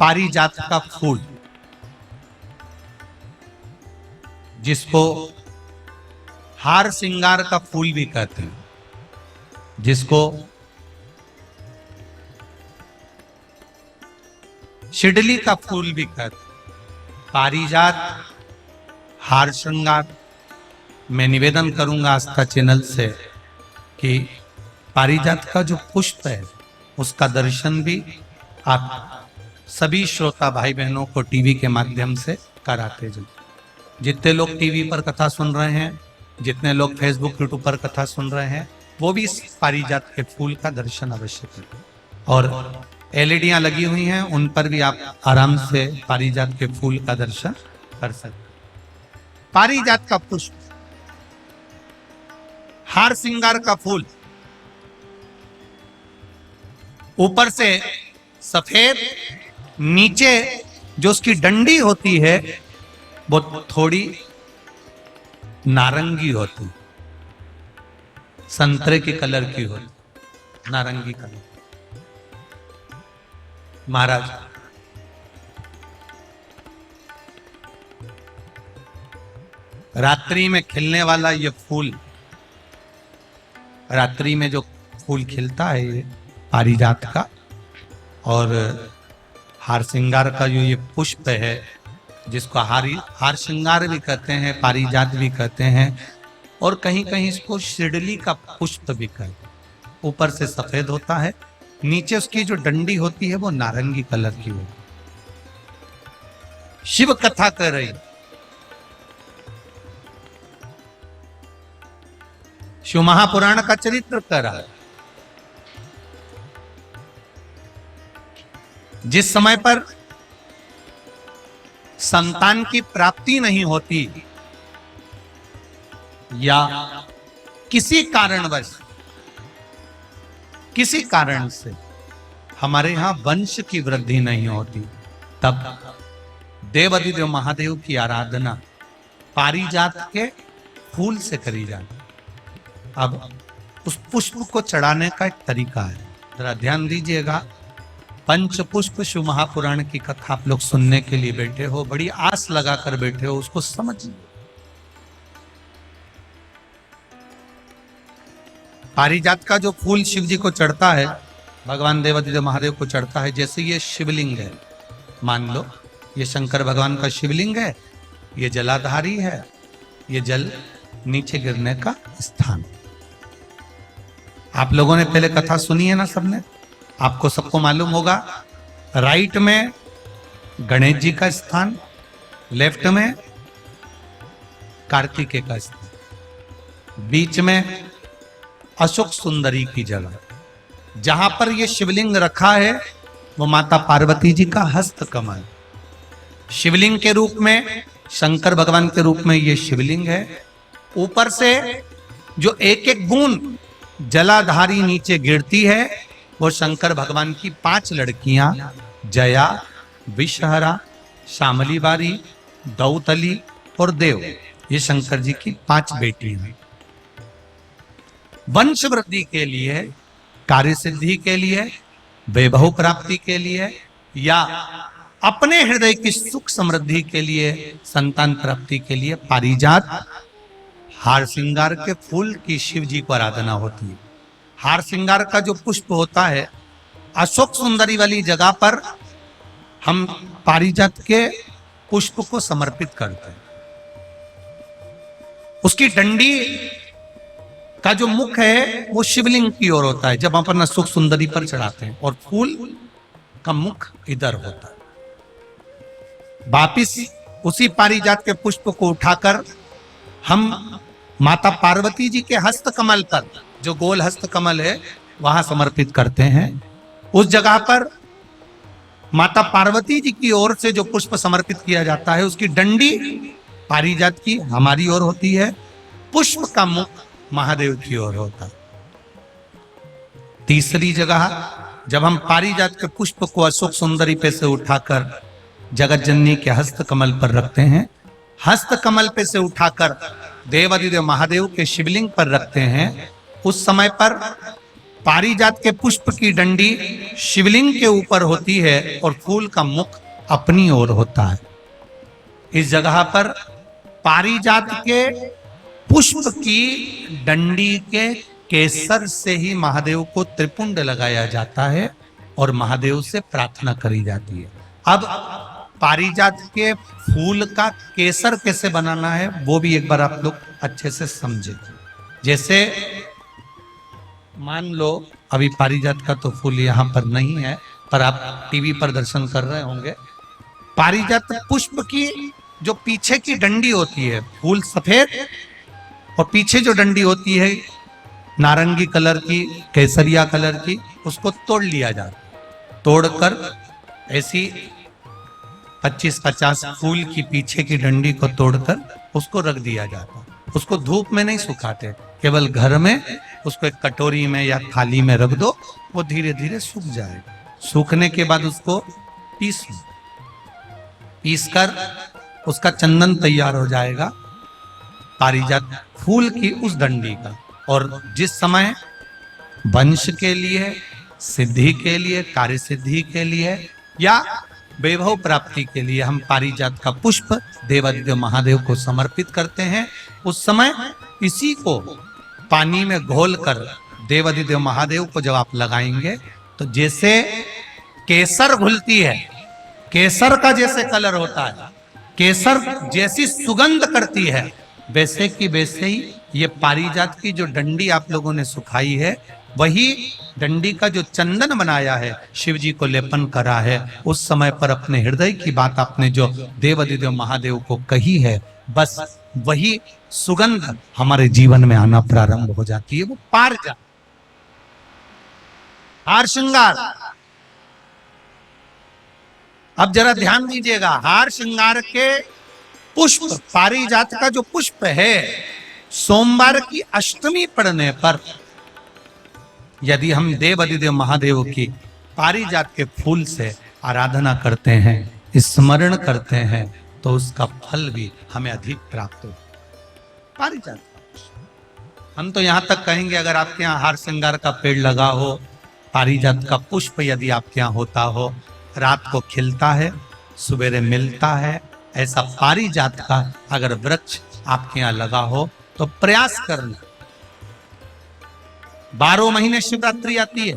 पारिजात का फूल, जिसको हार श्रृंगार का फूल भी कहते हैं, जिसको शिडली का फूल भी कहते हैं। पारिजात, हार श्रृंगार। मैं निवेदन करूंगा आस्था चैनल से कि पारिजात का जो पुष्प है उसका दर्शन भी आप सभी श्रोता भाई बहनों को टीवी के माध्यम से कराते जाएं। जितने लोग टीवी पर कथा सुन रहे हैं, जितने लोग फेसबुक यूट्यूब पर कथा सुन रहे हैं, वो भी इस पारिजात के फूल का दर्शन अवश्य करें। और एलईडियां लगी हुई हैं, उन पर भी आप आराम से पारिजात के फूल का दर्शन कर सकते। पारिजात का पुष्प, हार श्रृंगार का फूल, ऊपर से सफेद, नीचे जो उसकी डंडी होती है वो थोड़ी नारंगी होती, संतरे के कलर की होती, नारंगी कलर। महाराज रात्रि में खिलने वाला ये फूल, रात्रि में जो फूल खिलता है ये पारिजात का, और हार श्रृंगार का जो ये पुष्प है जिसको हार श्रृंगार भी कहते हैं, पारिजात भी कहते हैं, और कहीं कहीं इसको शिडली का पुष्प भी कहते हैं। ऊपर से सफेद होता है, नीचे उसकी जो डंडी होती है वो नारंगी कलर की होती है। शिव कथा कर रही, शिव महापुराण का चरित्र कर रहा है। जिस समय पर संतान की प्राप्ति नहीं होती या किसी कारणवश, किसी कारण से हमारे यहां वंश की वृद्धि नहीं होती, तब देवाधिदेव महादेव की आराधना पारिजात के फूल से करी जाती। अब उस पुष्प को चढ़ाने का एक तरीका है, जरा ध्यान दीजिएगा। पंचपुष्प शिव महापुराण की कथा आप लोग सुनने के लिए बैठे हो, बड़ी आस लगाकर बैठे हो, उसको समझिए। पारिजात का जो फूल शिव जी को चढ़ता है, भगवान देवाधिदेव महादेव को चढ़ता है, जैसे ये शिवलिंग है, मान लो ये शंकर भगवान का शिवलिंग है, ये जलाधारी है, ये जल नीचे गिरने का स्थान। आप लोगों ने पहले कथा सुनी है ना सबने, आपको सबको मालूम होगा। राइट में गणेश जी का स्थान, लेफ्ट में कार्तिकेय का स्थान, बीच में अशोक सुंदरी की जगह। जहां पर यह शिवलिंग रखा है वो माता पार्वती जी का हस्त कमल, शिवलिंग के रूप में, शंकर भगवान के रूप में यह शिवलिंग है। ऊपर से जो एक एक बूंद जलाधारी नीचे गिरती है वो शंकर भगवान की 5 लड़कियां, जया, विषहरा, शामली बारी, दौतली और देव, ये शंकर जी की 5 बेटियां हैं। वंश वृद्धि के लिए, कार्य सिद्धि के लिए, वैभव प्राप्ति के लिए, या अपने हृदय की सुख समृद्धि के लिए, संतान प्राप्ति के लिए पारिजात, हार श्रृंगार के फूल की शिव जी को आराधना होती है। हार श्रृंगार का जो पुष्प होता है, अशोक सुंदरी वाली जगह पर हम पारिजात के पुष्प को समर्पित करते हैं। उसकी डंडी का जो मुख है वो शिवलिंग की ओर होता है जब अपन अशोक सुंदरी पर चढ़ाते हैं, और फूल का मुख इधर होता है। वापिस उसी पारिजात के पुष्प को उठाकर हम माता पार्वती जी के हस्त कमल पर, जो गोल हस्त कमल है, वहां समर्पित करते हैं। उस जगह पर माता पार्वती जी की ओर से जो पुष्प समर्पित किया जाता है, उसकी डंडी पारिजात की हमारी ओर होती है, पुष्प का मुख महादेव की ओर होता है। तीसरी जगह जब हम पारिजात के पुष्प को अशोक सुंदरी पे से उठाकर जगत जननी के हस्त कमल पर रखते हैं, हस्त कमल पे से उठाकर देवाधिदेव महादेव के शिवलिंग पर रखते हैं, उस समय पर पारिजात के पुष्प की डंडी शिवलिंग के ऊपर होती है और फूल का मुख अपनी ओर होता है। इस जगह पर पारिजात के पुष्प की डंडी के केसर से ही महादेव को त्रिपुंड लगाया जाता है और महादेव से प्रार्थना करी जाती है। अब पारिजात के फूल का केसर कैसे बनाना है वो भी एक बार आप लोग अच्छे से समझे। जैसे मान लो अभी पारिजात का तो फूल यहाँ पर नहीं है, पर आप टीवी पर दर्शन कर रहे होंगे। पारिजात पुष्प की जो पीछे की डंडी होती है, फूल सफेद और पीछे जो डंडी होती है नारंगी कलर की, केसरिया कलर की, उसको तोड़ लिया जाता। तोड़कर ऐसी 25-50 फूल की पीछे की डंडी को तोड़कर उसको रख दिया जाता। उसको धूप में नहीं सुखाते, केवल घर में उसको एक कटोरी में या थाली में रख दो, वो धीरे धीरे सूख जाएगा। सूखने के बाद उसको पीसकर उसका चंदन तैयार हो जाएगा, पारिजात फूल की उस डंडी का। और जिस समय वंश के लिए, सिद्धि के लिए, कार्य सिद्धि के लिए या वैभव प्राप्ति के लिए हम पारिजात का पुष्प देवादिदेव महादेव को समर्पित करते हैं, उस समय इसी को पानी में घोलकर देवादिदेव महादेव को जब आप लगाएंगे तो जैसे केसर घुलती है, केसर का जैसे कलर होता है, केसर जैसी सुगंध करती है, वैसे की वैसे ही ये पारिजात की जो डंडी आप लोगों ने सुखाई है, वही डंडी का जो चंदन बनाया है, शिव जी को लेपन करा है, उस समय पर अपने हृदय की बात आपने जो देवादिदेव महादेव को कही है, बस वही सुगंध हमारे जीवन में आना प्रारंभ हो जाती है। वो पारिजात हार श्रृंगार। अब जरा ध्यान दीजिएगा, हार श्रृंगार के पुष्प, पारिजात का जो पुष्प है, सोमवार की अष्टमी पड़ने पर यदि हम देवादिदेव महादेव की पारिजात के फूल से आराधना करते हैं, स्मरण करते हैं, तो उसका फल भी हमें अधिक प्राप्त हो। पारिजात हम तो यहां तक कहेंगे, अगर आपके यहाँ हार श्रृंगार का पेड़ लगा हो, पारिजात का पुष्प यदि आपके यहाँ होता हो, रात को खिलता है, सवेरे मिलता है, ऐसा पारिजात का अगर वृक्ष आपके यहाँ लगा हो तो प्रयास करना। 12 महीने शिवरात्रि आती है,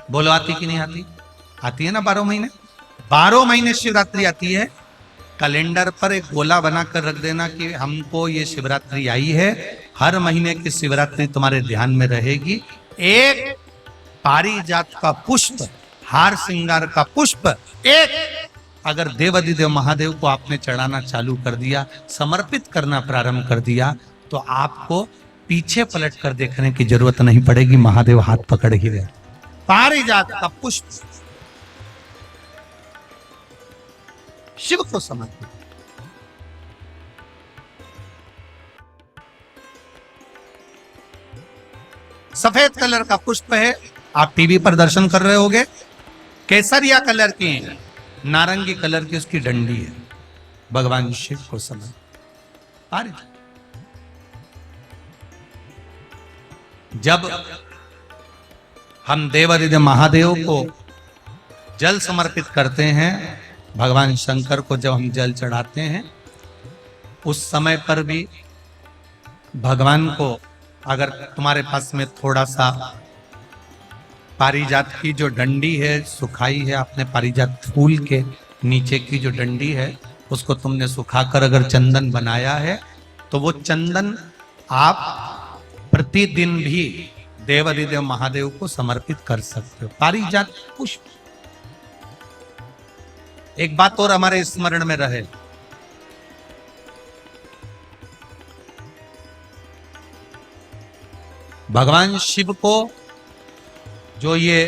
बोलो आती कि नहीं आती? आती है ना 12 महीने। 12 महीने शिवरात्रि आती है। कैलेंडर पर एक गोला बनाकर रख देना कि हमको ये शिवरात्रि आई है, हर महीने की शिवरात्रि तुम्हारे ध्यान में रहेगी। एक पारिजात का पुष्प, हार श्रृंगार का पुष्प, एक अगर देवादिदेव महादेव को आपने चढ़ाना चालू कर दिया, समर्पित करना प्रारंभ कर दिया, तो आपको पीछे पलट कर देखने की जरूरत नहीं पड़ेगी, महादेव हाथ पकड़ ही रहे। पारिजात का पुष्प शिव को समर्पित। सफेद कलर का पुष्प है, आप टीवी पर दर्शन कर रहे होंगे। केसरिया कलर की, नारंगी कलर की उसकी डंडी है, भगवान शिव को समर्पित। जब हम देवादिदेव महादेव को जल समर्पित करते हैं, भगवान शंकर को जब हम जल चढ़ाते हैं, उस समय पर भी भगवान को, अगर तुम्हारे पास में थोड़ा सा पारिजात की जो डंडी है सुखाई है, आपने पारिजात फूल के नीचे की जो डंडी है उसको तुमने सुखाकर अगर चंदन बनाया है, तो वो चंदन आप प्रतिदिन भी देवादिदेव महादेव को समर्पित कर सकते हो। पारिजात पुष्प। एक बात और हमारे स्मरण में रहे, भगवान शिव को जो ये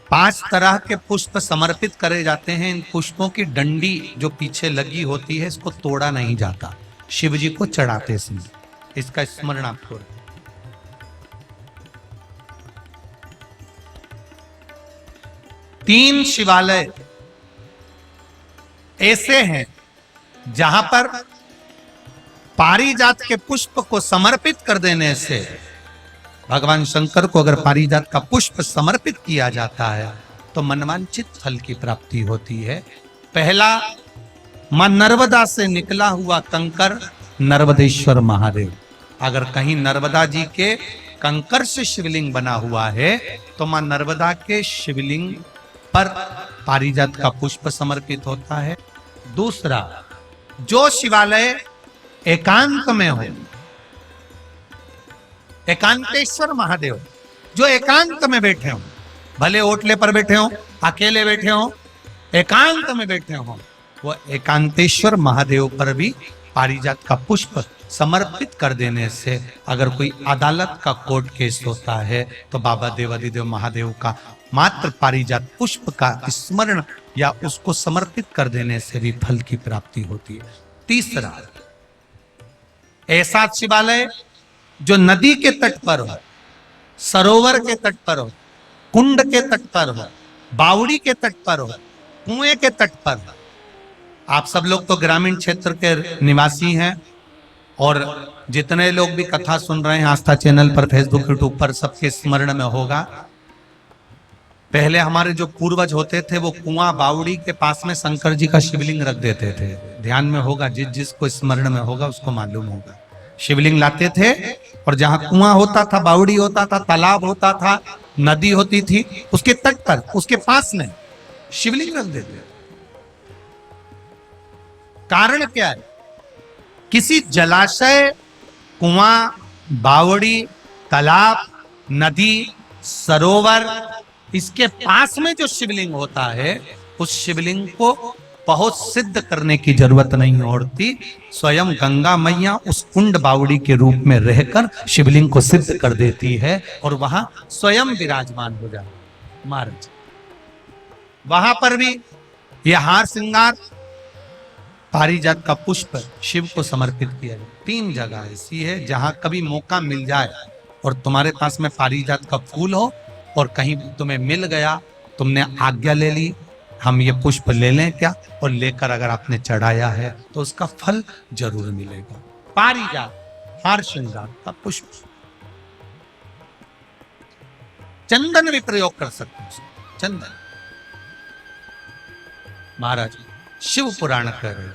5 तरह के पुष्प समर्पित करे जाते हैं, इन पुष्पों की डंडी जो पीछे लगी होती है, इसको तोड़ा नहीं जाता, शिव जी को चढ़ाते समय। इसका स्मरण आपको। 3 शिवालय ऐसे हैं जहां पर पारिजात के पुष्प को समर्पित कर देने से, भगवान शंकर को अगर पारिजात का पुष्प समर्पित किया जाता है तो मनवांछित फल की प्राप्ति होती है। पहला, मां नर्मदा से निकला हुआ कंकर नर्मदेश्वर महादेव। अगर कहीं नर्मदा जी के कंकर से शिवलिंग बना हुआ है तो मां नर्मदा के शिवलिंग पर पारिजात का पुष्प समर्पित होता है। दूसरा, जो शिवालय एकांत में हो, एकांतेश्वर महादेव जो एकांत में बैठे हो, भले ओटले पर बैठे हो, अकेले बैठे हो, एकांत में बैठे हो, वो एकांतेश्वर महादेव पर भी पारिजात का पुष्प समर्पित कर देने से, अगर कोई अदालत का कोर्ट केस होता है तो बाबा देवादिदेव महादेव का मात्र पारिजात पुष्प का स्मरण या उसको समर्पित कर देने से भी फल की प्राप्ति होती है। तीसरा, ऐसा शिवालय जो नदी के तट पर हो, सरोवर के तट पर हो, कुंड के तट पर हो, बावड़ी के तट पर हो, कुएं के तट पर हो। आप सब लोग तो ग्रामीण क्षेत्र के निवासी हैं और जितने लोग भी कथा सुन रहे हैं आस्था चैनल पर, फेसबुक, यूट्यूब पर, सबके स्मरण में होगा, पहले हमारे जो पूर्वज होते थे वो कुआं बावड़ी के पास में शंकर जी का शिवलिंग रख देते थे। ध्यान में होगा, जिसको स्मरण में होगा उसको मालूम होगा। शिवलिंग लाते थे और जहां कुआं होता था, बावड़ी होता था, तालाब होता था, नदी होती थी, उसके तट पर, उसके पास में शिवलिंग रख देते। कारण क्या है? किसी जलाशय, कुआं, बावड़ी, तालाब, नदी, सरोवर, इसके पास में जो शिवलिंग होता है उस शिवलिंग को बहुत सिद्ध करने की जरूरत नहीं होती। स्वयं गंगा मैया उस कुंड बावड़ी के रूप में रहकर शिवलिंग को सिद्ध कर देती है और वहां स्वयं विराजमान हो जाता महाराज। वहां पर भी यह हार श्रृंगार पारिजात का पुष्प शिव को समर्पित किया जाए। 3 जगह ऐसी है जहां कभी मौका मिल जाए और तुम्हारे पास में पारिजात का फूल हो और कहीं तुम्हें मिल गया, तुमने आज्ञा ले ली, हम ये पुष्प ले लें क्या, और लेकर अगर आपने चढ़ाया है तो उसका फल जरूर मिलेगा। पारिजात हार श्रृंगार का पुष्प, चंदन भी प्रयोग कर सकते हैं। चंदन महाराज शिव पुराण कह रहे हैं,